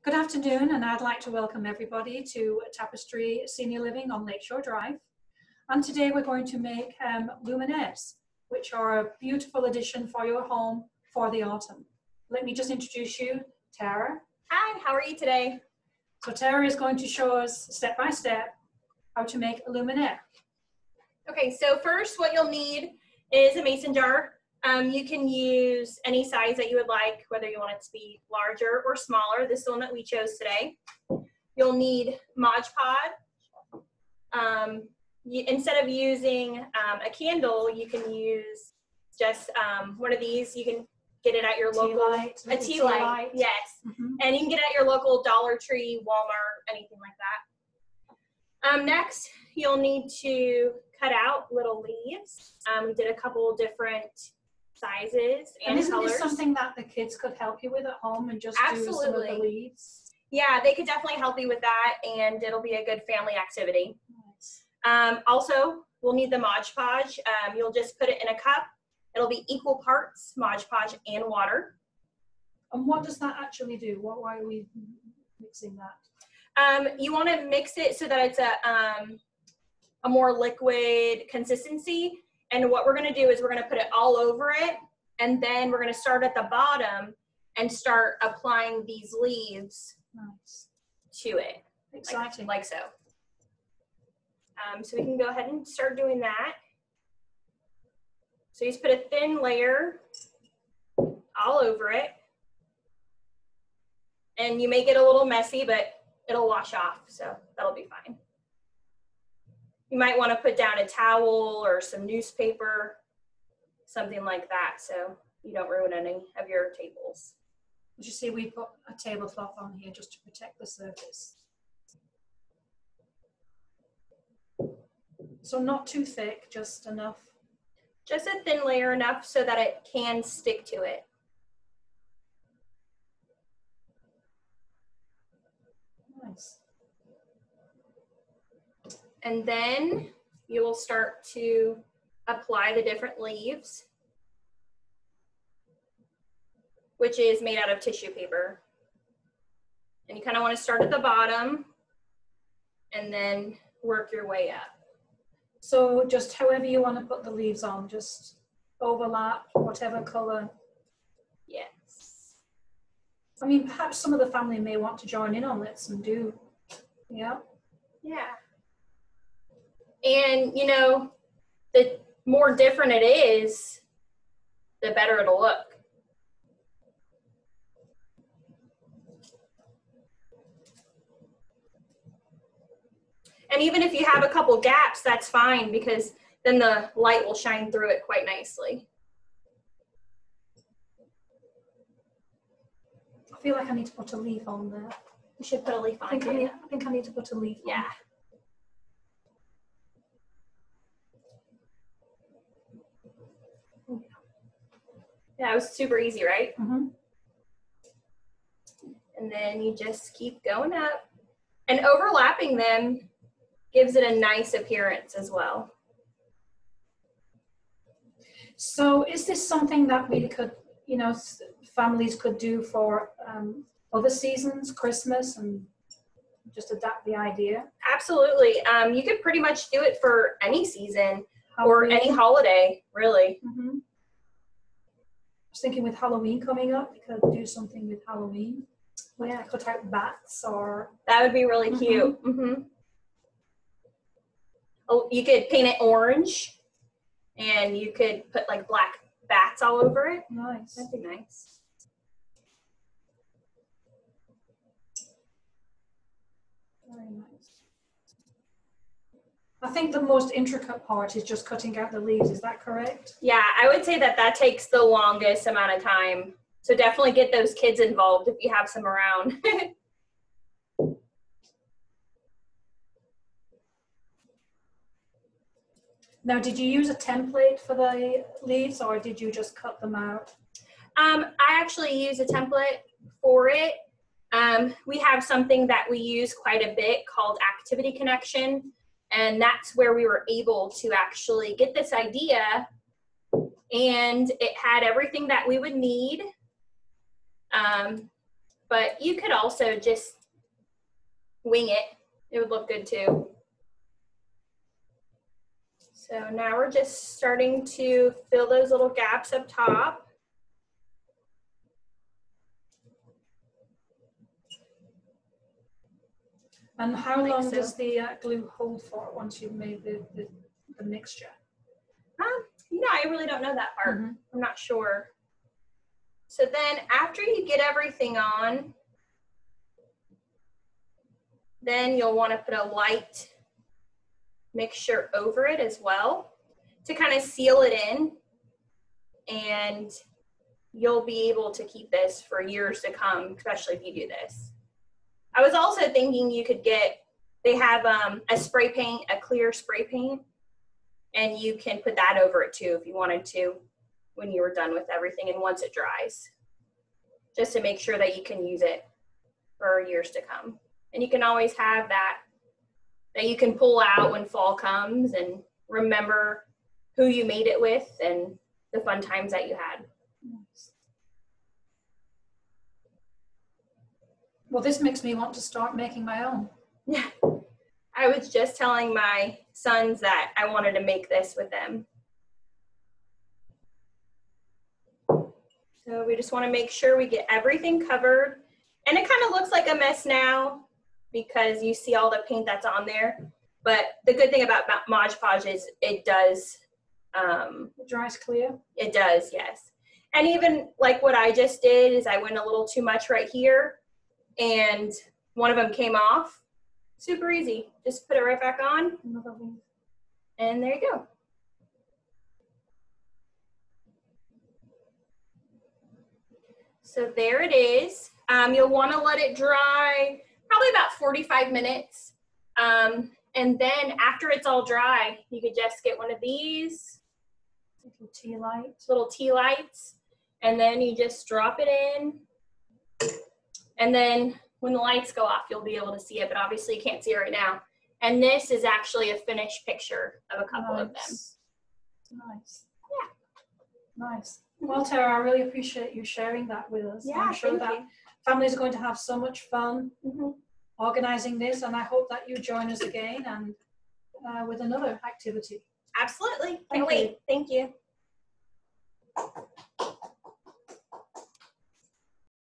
Good afternoon, and I'd like to welcome everybody to Tapestry Senior Living on Lakeshore Drive. And today we're going to make Luminaries, which are a beautiful addition for your home for the autumn. Let me just introduce you, Tarrah. Hi, how are you today? So Tarrah is going to show us step by step how to make a luminaire. Okay, so first what you'll need is a mason jar. You can use any size that you would like, whether you want it to be larger or smaller. This is the one that we chose today. You'll need Mod Podge. Instead of using a candle, you can use just one of these. You can get it at your local tea light. Yes, and you can get it at your local Dollar Tree, Walmart, anything like that. Next, you'll need to cut out little leaves. We did a couple different sizes and isn't colors. This something that the kids could help you with at home and just do some of the leaves? Yeah, they could definitely help you with that, and it'll be a good family activity. Nice. Also, we'll need the Mod Podge. You'll just put it in a cup. It'll be equal parts Mod Podge and water. And what does that actually do? Why are we mixing that? You want to mix it so that it's a more liquid consistency. And what we're going to do is we're going to put it all over it, and then we're going to start at the bottom and start applying these leaves to it. Exciting. Like so. So we can go ahead and start doing that. So you just put a thin layer all over it. And you may get a little messy, but it'll wash off, so that'll be fine. You might want to put down a towel or some newspaper, something like that, so you don't ruin any of your tables. As you see, we put a tablecloth on here just to protect the surface. So not too thick, just enough. Just a thin layer enough so that it can stick to it. Nice. And then you will start to apply the different leaves, which is made out of tissue paper. And you kind of want to start at the bottom and then work your way up. So just however you want to put the leaves on, just overlap, whatever color. Yes. I mean, perhaps some of the family may want to join in on this and do, yeah? Yeah. And, you know, the more different it is, the better it'll look. And even if you have a couple gaps, that's fine, because then the light will shine through it quite nicely. I feel like I need to put a leaf on there. You should put a leaf on. I think I need to put a leaf on. Yeah. Yeah, it was super easy, right? Mm-hmm. And then you just keep going up. And overlapping them gives it a nice appearance as well. So is this something that we could, you know, families could do for other seasons, Christmas, and just adapt the idea? Absolutely. You could pretty much do it for any season Halloween. Or any holiday, really. Mm-hmm. I was thinking with Halloween coming up, we could do something with Halloween. Like cut out bats or... That would be really cute. Oh, you could paint it orange, and you could put like black bats all over it. Nice. That'd be nice. Very nice. I think the most intricate part is just cutting out the leaves. Is that correct? Yeah, I would say that that takes the longest amount of time. So definitely get those kids involved if you have some around. Now, did you use a template for the leaves, or did you just cut them out? I actually use a template for it. We have something that we use quite a bit called Activity Connection. And that's where we were able to actually get this idea, and it had everything that we would need. but you could also just wing it. It would look good too. So now we're just starting to fill those little gaps up top. And how long does the glue hold for once you've made the mixture? You know, I really don't know that part. I'm not sure. So then after you get everything on, then you'll want to put a light mixture over it as well to kind of seal it in, and you'll be able to keep this for years to come, especially if you do this. I was also thinking you could get, they have a spray paint, a clear spray paint, and you can put that over it too if you wanted to when you were done with everything and once it dries, just to make sure that you can use it for years to come. And you can always have that you can pull out when fall comes and remember who you made it with and the fun times that you had. Well, this makes me want to start making my own. Yeah. I was just telling my sons that I wanted to make this with them. So we just want to make sure we get everything covered. And it kind of looks like a mess now because you see all the paint that's on there. But the good thing about Mod Podge is it does. It dries clear? It does, yes. And even like what I just did is I went a little too much right here and one of them came off. Super easy. Just put it right back on. And there you go. So there it is. You'll want to let it dry probably about 45 minutes. And then after it's all dry, you could just get one of these little tea lights, and then you just drop it in. And then when the lights go off, you'll be able to see it, but obviously you can't see it right now. And this is actually a finished picture of a couple of them. Nice. Yeah. Nice. Well, Tarrah, I really appreciate you sharing that with us. Yeah, I'm sure that families are going to have so much fun organizing this, and I hope that you join us again and with another activity. Absolutely. Can't wait. Thank you.